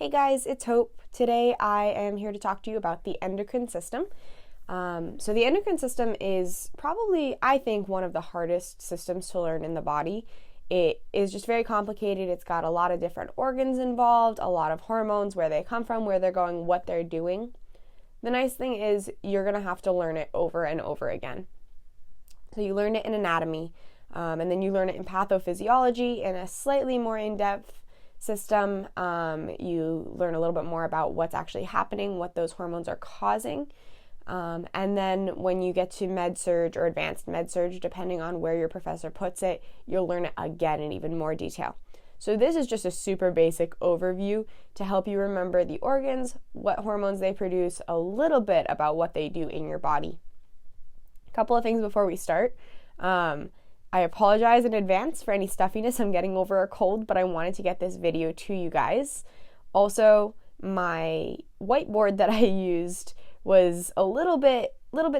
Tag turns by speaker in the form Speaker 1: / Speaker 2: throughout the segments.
Speaker 1: Hey guys, it's Hope. Today I am here to talk to you about the endocrine system. So the endocrine system is probably, I think, one of the hardest systems to learn in the body. It is just very complicated. It's got a lot of different organs involved, a lot of hormones, where they come from, where they're going, what they're doing. The nice thing is you're going to have to learn it over and over again. So you learn it in anatomy, and then you learn it in pathophysiology in a slightly more in-depth system. You learn a little bit more about what's actually happening, what those hormones are causing. And then when you get to med-surg or advanced med-surg, depending on where your professor puts it, you'll learn it again in even more detail. So this is just a super basic overview to help you remember the organs, what hormones they produce, a little bit about what they do in your body. A couple of things before we start. I apologize in advance for any stuffiness. I'm getting over a cold, but I wanted to get this video to you guys. Also, my whiteboard that I used was a little bit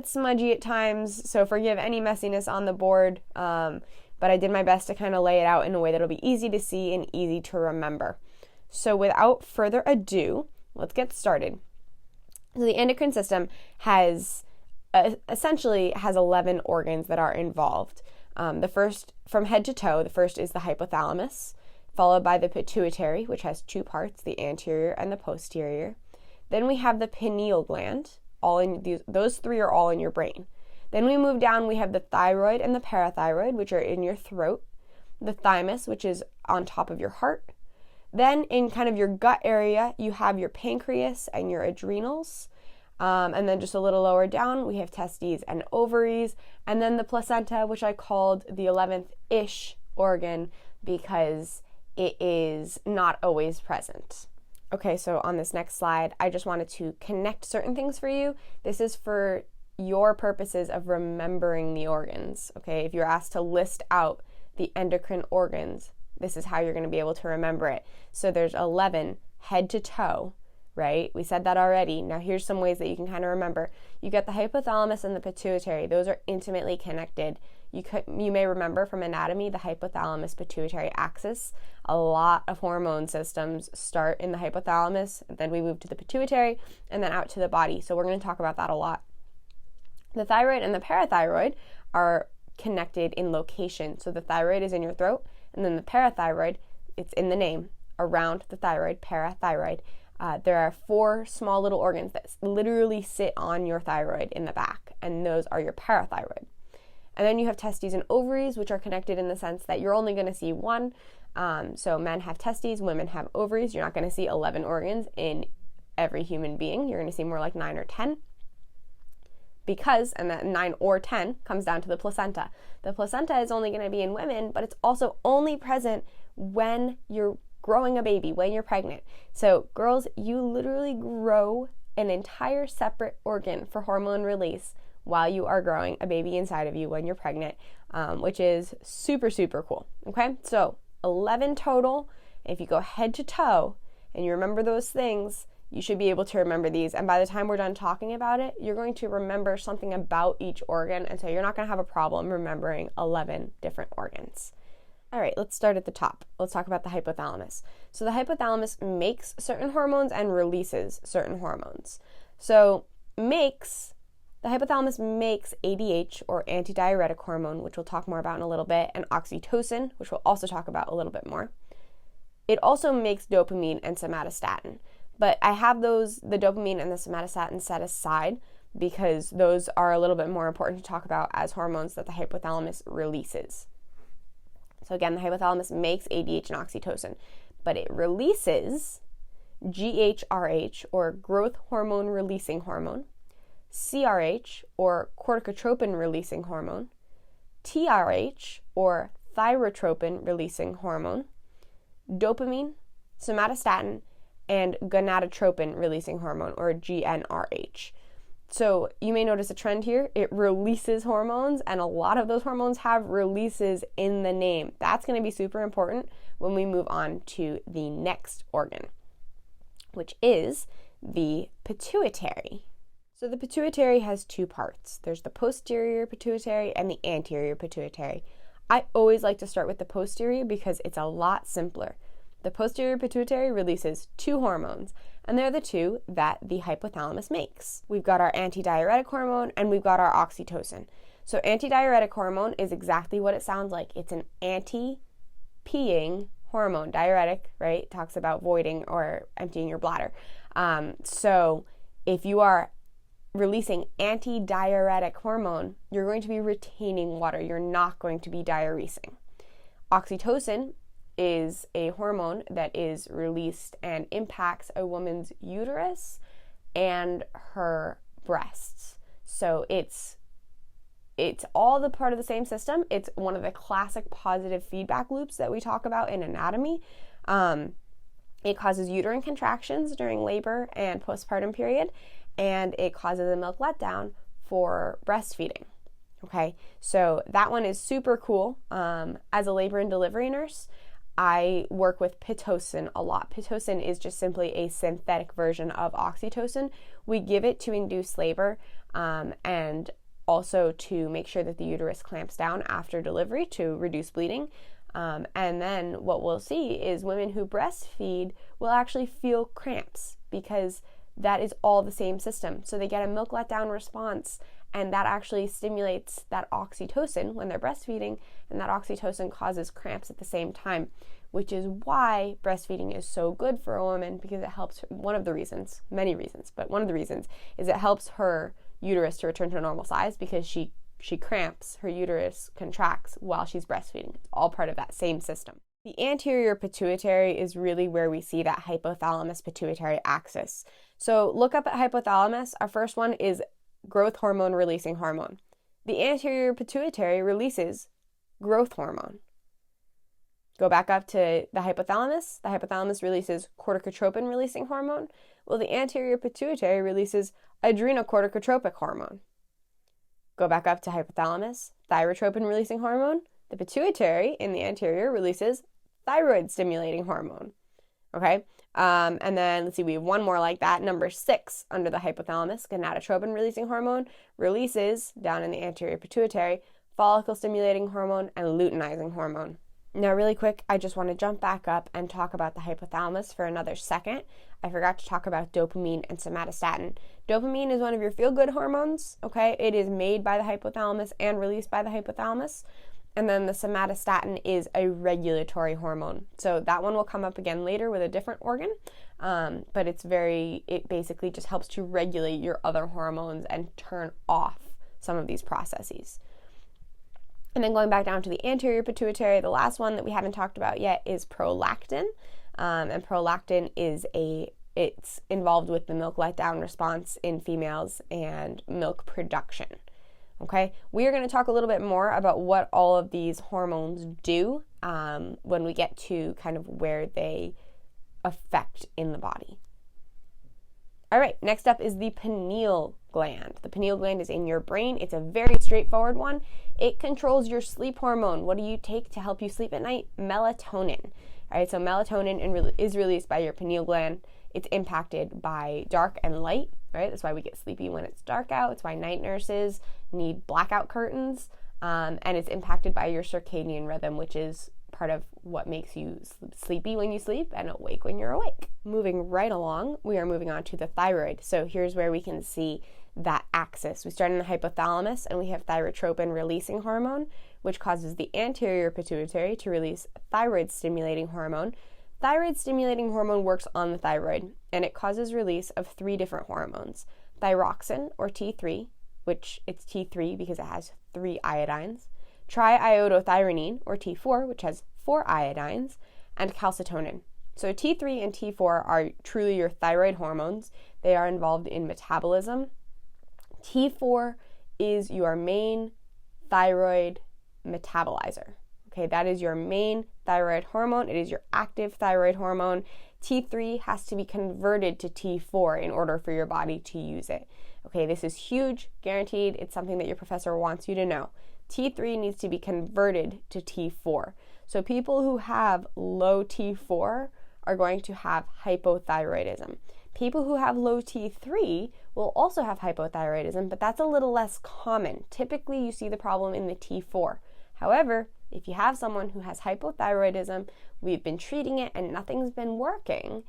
Speaker 1: smudgy at times, so forgive any messiness on the board, but I did my best to kind of lay it out in a way that'll be easy to see and easy to remember. So without further ado, let's get started. So the endocrine system essentially has 11 organs that are involved. The first, from head to toe, the first is the hypothalamus, followed by the pituitary, which has two parts, the anterior and the posterior. Then we have the pineal gland. Those three are all in your brain. Then we move down, we have the thyroid and the parathyroid, which are in your throat. The thymus, which is on top of your heart. Then in kind of your gut area, you have your pancreas and your adrenals. And then just a little lower down, we have testes and ovaries, and then the placenta, which I called the 11th-ish organ because it is not always present. Okay, so on this next slide, I just wanted to connect certain things for you. This is for your purposes of remembering the organs, okay? If you're asked to list out the endocrine organs, this is how you're going to be able to remember it. So there's 11 head to toe. Right? We said that already. Now here's some ways that you can kind of remember. You get the hypothalamus and the pituitary. Those are intimately connected. You may remember from anatomy the hypothalamus-pituitary axis. A lot of hormone systems start in the hypothalamus, then we move to the pituitary, and then out to the body. So we're going to talk about that a lot. The thyroid and the parathyroid are connected in location. So the thyroid is in your throat, and then the parathyroid, it's in the name, around the thyroid, parathyroid. There are 4 small little organs that literally sit on your thyroid in the back, and those are your parathyroid. And then you have testes and ovaries, which are connected in the sense that you're only going to see one. So men have testes, women have ovaries. You're not going to see 11 organs in every human being. You're going to see more like 9 or 10. And that 9 or 10 comes down to the placenta. The placenta is only going to be in women, but it's also only present when you're growing a baby, when you're pregnant. So girls, you literally grow an entire separate organ for hormone release while you are growing a baby inside of you when you're pregnant, which is super, super cool. Okay, so 11 total. If you go head to toe and you remember those things, you should be able to remember these. And by the time we're done talking about it, you're going to remember something about each organ. And so you're not going to have a problem remembering 11 different organs. All right, let's start at the top. Let's talk about the hypothalamus. So the hypothalamus makes certain hormones and releases certain hormones. So the hypothalamus makes ADH, or antidiuretic hormone, which we'll talk more about in a little bit, and oxytocin, which we'll also talk about a little bit more. It also makes dopamine and somatostatin. But I have the dopamine and the somatostatin set aside because those are a little bit more important to talk about as hormones that the hypothalamus releases. So again, the hypothalamus makes ADH and oxytocin, but it releases GHRH, or growth hormone releasing hormone, CRH, or corticotropin releasing hormone, TRH, or thyrotropin releasing hormone, dopamine, somatostatin, and gonadotropin releasing hormone, or GnRH. So you may notice a trend here. It releases hormones, and a lot of those hormones have releases in the name. That's going to be super important when we move on to the next organ, which is the pituitary. So the pituitary has 2 parts. There's the posterior pituitary and the anterior pituitary. I always like to start with the posterior because it's a lot simpler. The posterior pituitary releases two hormones, and they're the two that the hypothalamus makes. We've got our antidiuretic hormone and we've got our oxytocin. So antidiuretic hormone is exactly what it sounds like. It's an anti-peeing hormone. Diuretic, right, talks about voiding or emptying your bladder. So if you are releasing antidiuretic hormone, you're going to be retaining water. You're not going to be diuresing. Oxytocin is a hormone that is released and impacts a woman's uterus and her breasts. So it's all the part of the same system. It's one of the classic positive feedback loops that we talk about in anatomy. It causes uterine contractions during labor and postpartum period, and it causes a milk letdown for breastfeeding. Okay, so that one is super cool. As a labor and delivery nurse, I work with Pitocin a lot. Pitocin is just simply a synthetic version of oxytocin. We give it to induce labor and also to make sure that the uterus clamps down after delivery to reduce bleeding. And then what we'll see is women who breastfeed will actually feel cramps because that is all the same system. So they get a milk letdown response, and that actually stimulates that oxytocin when they're breastfeeding, and that oxytocin causes cramps at the same time, which is why breastfeeding is so good for a woman, because it helps, one of the reasons, many reasons, but one of the reasons is it helps her uterus to return to normal size because she cramps, her uterus contracts while she's breastfeeding. It's all part of that same system. The anterior pituitary is really where we see that hypothalamus pituitary axis. So look up at hypothalamus. Our first one is growth hormone releasing hormone. The anterior pituitary releases growth hormone. Go back up to the hypothalamus. The hypothalamus releases corticotropin releasing hormone. Well, the anterior pituitary releases adrenocorticotropic hormone. Go back up to hypothalamus, thyrotropin releasing hormone. The pituitary in the anterior releases thyroid stimulating hormone. Okay, and then let's see, we have one more like that. Number 6 under the hypothalamus, gonadotropin releasing hormone releases down in the anterior pituitary follicle stimulating hormone and luteinizing hormone. Now, really quick, I just want to jump back up and talk about the hypothalamus for another second. I forgot to talk about dopamine and somatostatin. Dopamine is one of your feel-good hormones, okay? It is made by the hypothalamus and released by the hypothalamus. And then the somatostatin is a regulatory hormone. So that one will come up again later with a different organ, but it basically just helps to regulate your other hormones and turn off some of these processes. And then going back down to the anterior pituitary, the last one that we haven't talked about yet is prolactin. And prolactin it's involved with the milk letdown response in females and milk production. Okay, we are going to talk a little bit more about what all of these hormones do when we get to kind of where they affect in the body. All right, next up is the pineal gland. The pineal gland is in your brain. It's a very straightforward one. It controls your sleep hormone. What do you take to help you sleep at night? Melatonin. All right, so melatonin is released by your pineal gland. It's impacted by dark and light, right? That's why we get sleepy when it's dark out. It's why night nurses need blackout curtains. And it's impacted by your circadian rhythm, which is part of what makes you sleepy when you sleep and awake when you're awake. Moving right along, we are moving on to the thyroid. So here's where we can see that axis. We start in the hypothalamus and we have thyrotropin releasing hormone, which causes the anterior pituitary to release thyroid stimulating hormone. Thyroid stimulating hormone works on the thyroid and it causes release of 3 different hormones. Thyroxin, or T3, which it's T3 because it has 3 iodines. Triiodothyronine, or T4, which has 4 iodines, and calcitonin. So T3 and T4 are truly your thyroid hormones. They are involved in metabolism. T4 is your main thyroid metabolizer. Okay, that is your main thyroid hormone. It is your active thyroid hormone. T3 has to be converted to T4 in order for your body to use it. Okay, this is huge, guaranteed. It's something that your professor wants you to know. T3 needs to be converted to T4. So people who have low T4 are going to have hypothyroidism. People who have low T3 will also have hypothyroidism, but that's a little less common. Typically, you see the problem in the T4. However, if you have someone who has hypothyroidism, we've been treating it and nothing's been working,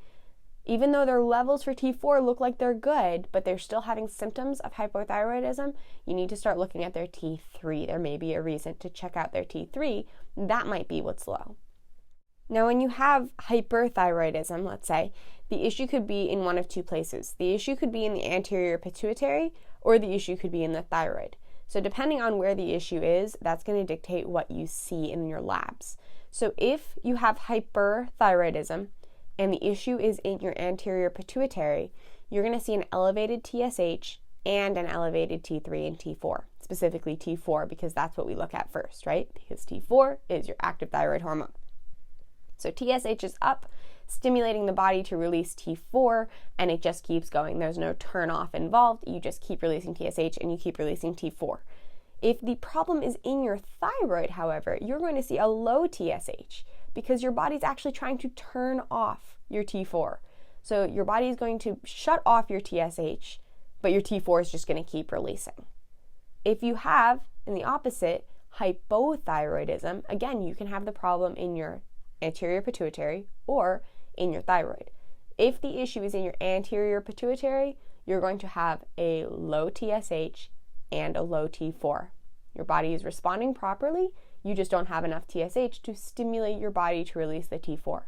Speaker 1: even though their levels for T4 look like they're good, but they're still having symptoms of hypothyroidism, you need to start looking at their T3. There may be a reason to check out their T3. That might be what's low. Now, when you have hyperthyroidism, let's say, the issue could be in one of two places. The issue could be in the anterior pituitary, or the issue could be in the thyroid. So depending on where the issue is, that's going to dictate what you see in your labs. So if you have hyperthyroidism, and the issue is in your anterior pituitary, you're going to see an elevated TSH and an elevated T3 and T4, specifically T4, because that's what we look at first, right? Because T4 is your active thyroid hormone. So TSH is up, stimulating the body to release T4, and it just keeps going. There's no turn off involved. You just keep releasing TSH and you keep releasing T4. If the problem is in your thyroid, however, you're going to see a low TSH, because your body's actually trying to turn off your T4. So your body is going to shut off your TSH, but your T4 is just going to keep releasing. If you have, in the opposite, hypothyroidism, again, you can have the problem in your anterior pituitary or in your thyroid. If the issue is in your anterior pituitary, you're going to have a low TSH and a low T4. Your body is responding properly, you just don't have enough TSH to stimulate your body to release the T4.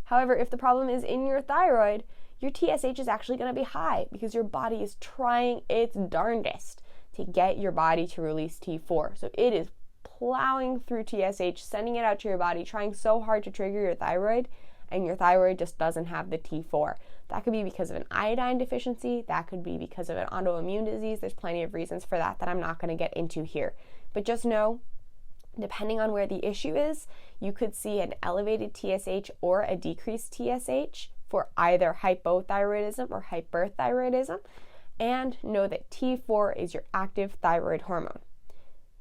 Speaker 1: However, if the problem is in your thyroid, your TSH is actually going to be high because your body is trying its darndest to get your body to release T4. So it is plowing through TSH, sending it out to your body, trying so hard to trigger your thyroid, and your thyroid just doesn't have the T4. That could be because of an iodine deficiency. That could be because of an autoimmune disease. There's plenty of reasons for that I'm not going to get into here. But just know, depending on where the issue is, you could see an elevated TSH or a decreased TSH for either hypothyroidism or hyperthyroidism, and know that T4 is your active thyroid hormone.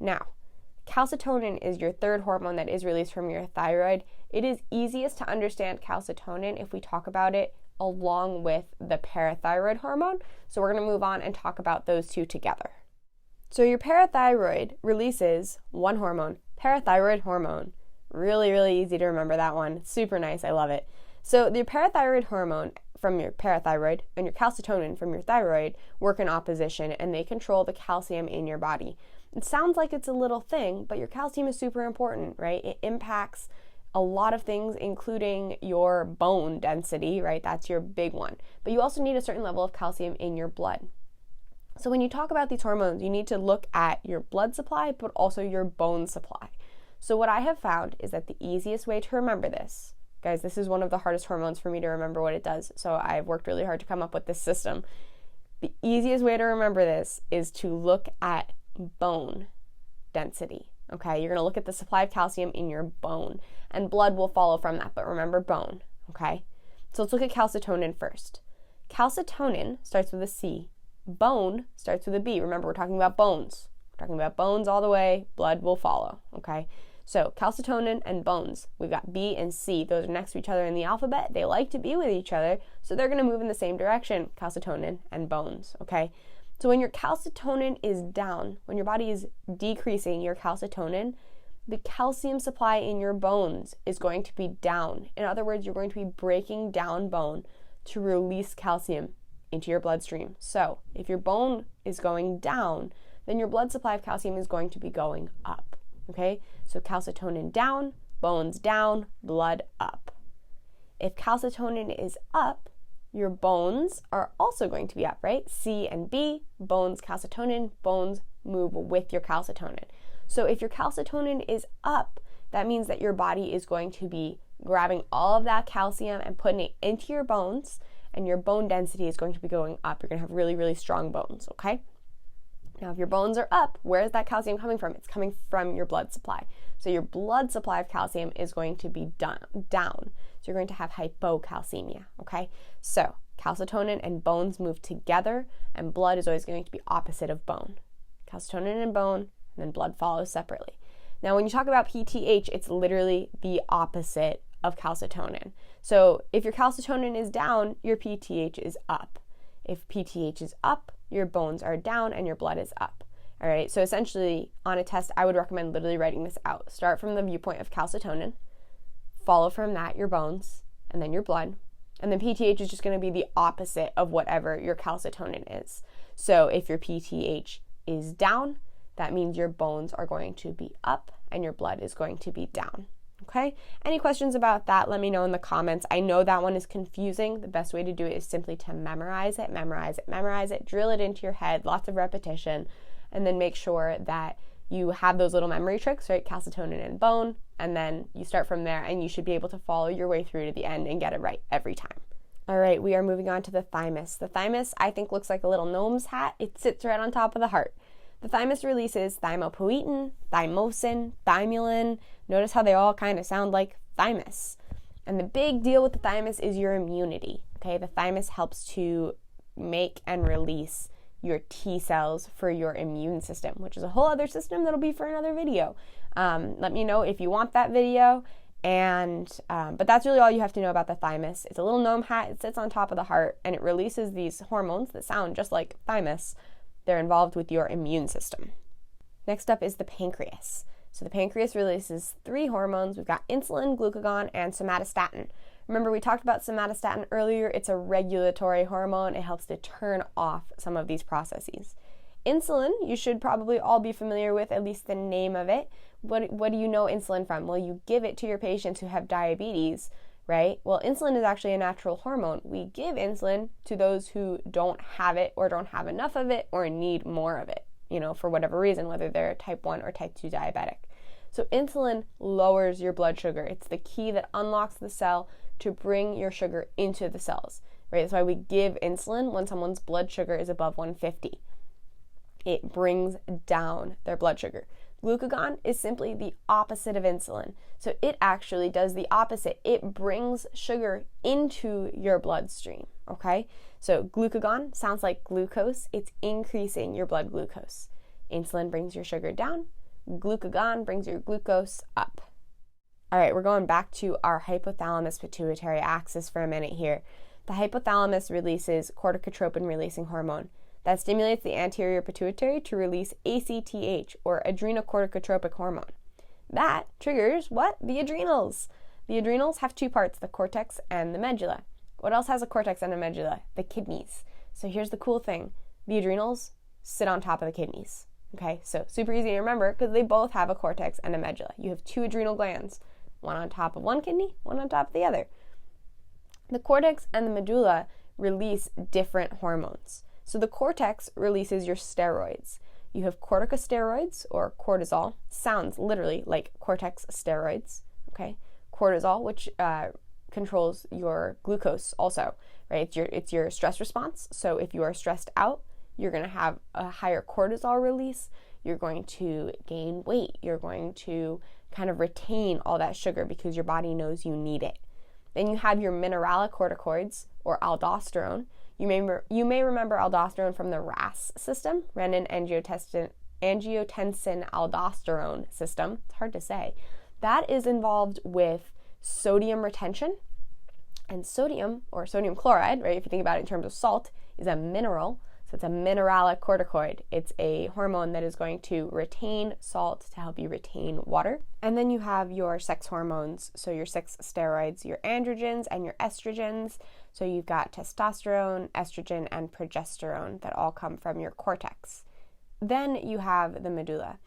Speaker 1: Now, calcitonin is your third hormone that is released from your thyroid. It is easiest to understand calcitonin if we talk about it along with the parathyroid hormone, so we're going to move on and talk about those two together. So your parathyroid releases one hormone, parathyroid hormone. Really, really easy to remember that one. Super nice. I love it. So the parathyroid hormone from your parathyroid and your calcitonin from your thyroid work in opposition, and they control the calcium in your body. It sounds like it's a little thing, but your calcium is super important, right? It impacts a lot of things, including your bone density, right? That's your big one. But you also need a certain level of calcium in your blood. So when you talk about these hormones, you need to look at your blood supply, but also your bone supply. So what I have found is that the easiest way to remember this, guys, this is one of the hardest hormones for me to remember what it does, so I've worked really hard to come up with this system. The easiest way to remember this is to look at bone density, okay? You're going to look at the supply of calcium in your bone, and blood will follow from that, but remember bone, okay? So let's look at calcitonin first. Calcitonin starts with a C. Bone starts with a B. Remember, we're talking about bones. We're talking about bones all the way. Blood will follow, okay? So calcitonin and bones. We've got B and C. Those are next to each other in the alphabet. They like to be with each other, so they're going to move in the same direction, calcitonin and bones, okay? So when your calcitonin is down, when your body is decreasing your calcitonin, the calcium supply in your bones is going to be down. In other words, you're going to be breaking down bone to release calcium into your bloodstream. So if your bone is going down, then your blood supply of calcium is going to be going up, okay? So calcitonin down, bones down, blood up. If calcitonin is up, your bones are also going to be up, right? C and B, bones, calcitonin, bones move with your calcitonin. So if your calcitonin is up, that means that your body is going to be grabbing all of that calcium and putting it into your bones, and your bone density is going to be going up. You're going to have really, really strong bones, okay? Now, if your bones are up, where is that calcium coming from? It's coming from your blood supply. So your blood supply of calcium is going to be down. So you're going to have hypocalcemia, okay? So calcitonin and bones move together, and blood is always going to be opposite of bone. Calcitonin and bone, and then blood follows separately. Now, when you talk about PTH, it's literally the opposite of calcitonin. So if your calcitonin is down, your PTH is up. If PTH is up, your bones are down and your blood is up. All right, so essentially on a test, I would recommend literally writing this out. Start from the viewpoint of calcitonin, follow from that your bones, and then your blood. And then PTH is just going to be the opposite of whatever your calcitonin is. So if your PTH is down, that means your bones are going to be up and your blood is going to be down. Okay? Any questions about that, let me know in the comments. I know that one is confusing. The best way to do it is simply to memorize it, drill it into your head, lots of repetition, and then make sure that you have those little memory tricks, right? Calcitonin and bone, and then you start from there and you should be able to follow your way through to the end and get it right every time. All right, we are moving on to the thymus. The thymus, I think, looks like a little gnome's hat. It sits right on top of the heart. The thymus releases thymopoietin, thymosin, thymulin. Notice how they all kind of sound like thymus. And the big deal with the thymus is your immunity, okay? The thymus helps to make and release your T cells for your immune system, which is a whole other system that'll be for another video. Let me know if you want that video. But that's really all you have to know about the thymus. It's a little gnome hat. It sits on top of the heart, and it releases these hormones that sound just like thymus. They're involved with your immune system. Next up is the pancreas. So the pancreas releases 3 hormones. We've got insulin, glucagon, and somatostatin. Remember, we talked about somatostatin earlier. It's a regulatory hormone. It helps to turn off some of these processes. Insulin, you should probably all be familiar with, at least the name of it. What do you know insulin from? Well, you give it to your patients who have diabetes, right? Well, insulin is actually a natural hormone. We give insulin to those who don't have it or don't have enough of it or need more of it, for whatever reason, whether they're type 1 or type 2 diabetic. So insulin lowers your blood sugar. It's the key that unlocks the cell to bring your sugar into the cells, right? That's why we give insulin when someone's blood sugar is above 150. It brings down their blood sugar. Glucagon is simply the opposite of insulin. So it actually does the opposite. It brings sugar into your bloodstream, okay? So glucagon sounds like glucose. It's increasing your blood glucose. Insulin brings your sugar down. Glucagon brings your glucose up. All right, we're going back to our hypothalamus-pituitary axis for a minute here. The hypothalamus releases corticotropin-releasing hormone. That stimulates the anterior pituitary to release ACTH, or adrenocorticotropic hormone. That triggers what? The adrenals. The adrenals have 2 parts, the cortex and the medulla. What else has a cortex and a medulla? The kidneys. So here's the cool thing. The adrenals sit on top of the kidneys. Okay, so super easy to remember because they both have a cortex and a medulla. You have 2 adrenal glands, one on top of one kidney, one on top of the other. The cortex and the medulla release different hormones. So the cortex releases your steroids. You have corticosteroids or cortisol. Sounds literally like cortex steroids, okay? Cortisol, which controls your glucose also, right? It's your stress response. So if you are stressed out, you're going to have a higher cortisol release. You're going to gain weight. You're going to kind of retain all that sugar because your body knows you need it. Then you have your mineralocorticoids or aldosterone. You may remember aldosterone from the RAS system, renin-angiotensin aldosterone system. It's hard to say. That is involved with sodium retention. And sodium, or sodium chloride, right, if you think about it in terms of salt, is a mineral. So it's a mineralocorticoid. It's a hormone that is going to retain salt to help you retain water. And then you have your sex hormones, so your 6 steroids, your androgens and your estrogens. So you've got testosterone, estrogen, and progesterone that all come from your cortex. Then you have the medulla.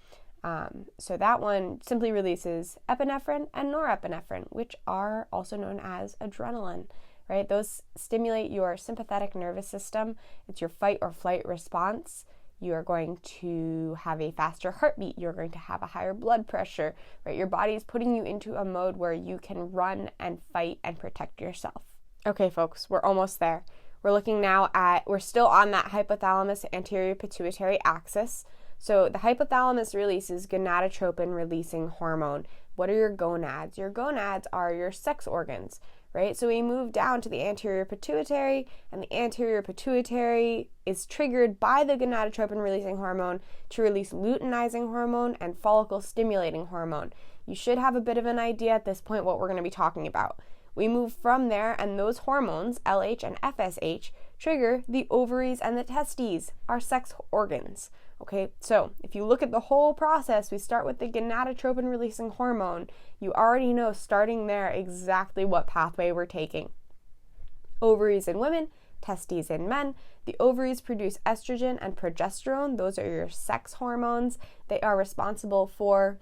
Speaker 1: So that one simply releases epinephrine and norepinephrine, which are also known as adrenaline. Right? Those stimulate your sympathetic nervous system. It's your fight or flight response. You are going to have a faster heartbeat. You're going to have a higher blood pressure, right? Your body is putting you into a mode where you can run and fight and protect yourself. Okay, folks, we're almost there. We're still on that hypothalamus anterior pituitary axis. So the hypothalamus releases gonadotropin releasing hormone. What are your gonads? Your gonads are your sex organs, right? So we move down to the anterior pituitary, and the anterior pituitary is triggered by the gonadotropin releasing hormone to release luteinizing hormone and follicle stimulating hormone. You should have a bit of an idea at this point what we're going to be talking about. We move from there, and those hormones, LH and FSH, trigger the ovaries and the testes, our sex organs. Okay, so if you look at the whole process, we start with the gonadotropin releasing hormone. You already know, starting there, exactly what pathway we're taking. Ovaries in women, testes in men. The ovaries produce estrogen and progesterone. Those are your sex hormones. They are responsible for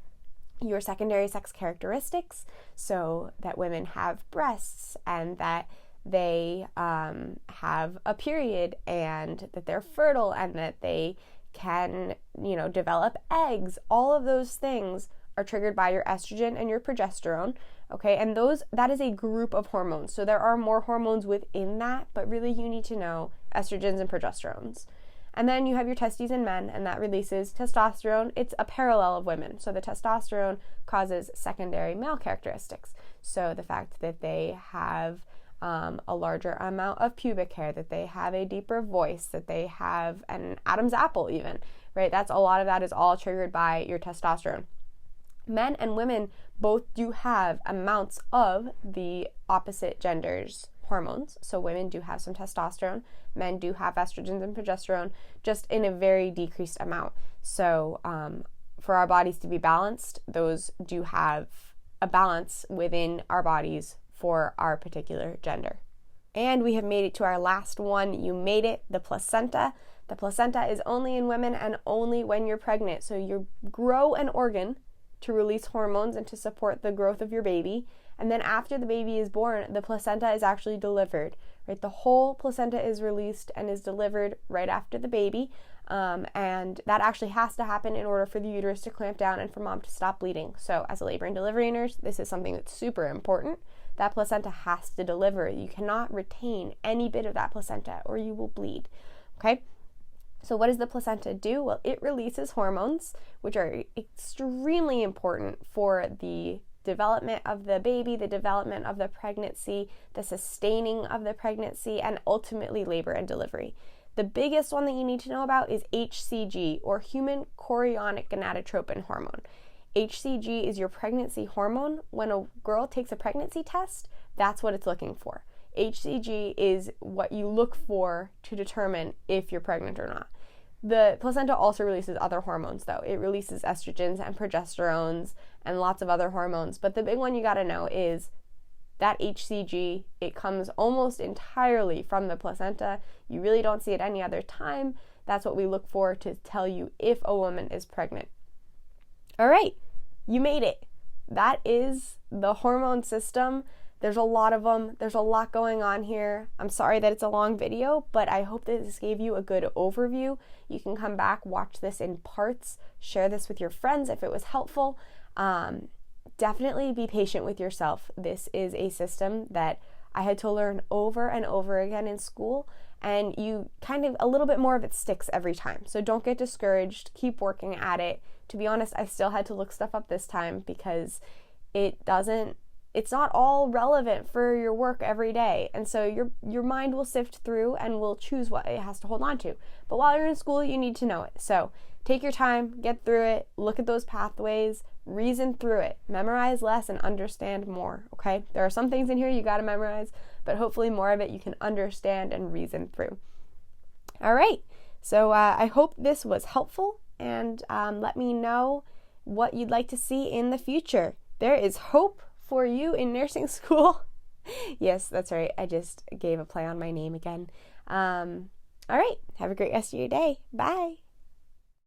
Speaker 1: your secondary sex characteristics, so that women have breasts and that they have a period and that they're fertile and that they can, develop eggs. All of those things are triggered by your estrogen and your progesterone, okay? And that is a group of hormones. So there are more hormones within that, but really you need to know estrogens and progesterones. And then you have your testes in men, and that releases testosterone. It's a parallel of women. So the testosterone causes secondary male characteristics. So the fact that they have a larger amount of pubic hair, that they have a deeper voice, that they have an Adam's apple even, right? A lot of that is all triggered by your testosterone. Men and women both do have amounts of the opposite gender's hormones. So women do have some testosterone, men do have estrogens and progesterone, just in a very decreased amount. So for our bodies to be balanced, those do have a balance within our bodies for our particular gender. And we have made it to our last one. You made it, the placenta. The placenta is only in women and only when you're pregnant. So you grow an organ to release hormones and to support the growth of your baby. And then after the baby is born, the placenta is actually delivered, right? The whole placenta is released and is delivered right after the baby. And that actually has to happen in order for the uterus to clamp down and for mom to stop bleeding. So as a labor and delivery nurse, this is something that's super important. That placenta has to deliver. You cannot retain any bit of that placenta or you will bleed, okay? So what does the placenta do? Well, it releases hormones, which are extremely important for the development of the baby, the development of the pregnancy, the sustaining of the pregnancy, and ultimately labor and delivery. The biggest one that you need to know about is HCG, or human chorionic gonadotropin hormone. HCG is your pregnancy hormone. When a girl takes a pregnancy test, that's what it's looking for. HCG is what you look for to determine if you're pregnant or not. The placenta also releases other hormones, though. It releases estrogens and progesterones and lots of other hormones. But the big one you got to know is that HCG, it comes almost entirely from the placenta. You really don't see it any other time. That's what we look for to tell you if a woman is pregnant. All right, you made it. That is the hormone system. There's a lot of them. There's a lot going on here. I'm sorry that it's a long video, but I hope that this gave you a good overview. You can come back, watch this in parts, share this with your friends if it was helpful. Definitely be patient with yourself. This is a system that I had to learn over and over again in school, and a little bit more of it sticks every time. So don't get discouraged. Keep working at it. To be honest, I still had to look stuff up this time because it's not all relevant for your work every day. And so your mind will sift through and will choose what it has to hold on to. But while you're in school, you need to know it. So take your time, get through it, look at those pathways, reason through it, memorize less and understand more, okay? There are some things in here you got to memorize, but hopefully more of it you can understand and reason through. All right, so I hope this was helpful, and let me know what you'd like to see in the future. There is hope for you in nursing school. Yes, that's right. I just gave a play on my name again. All right. Have a great rest of your day. Bye.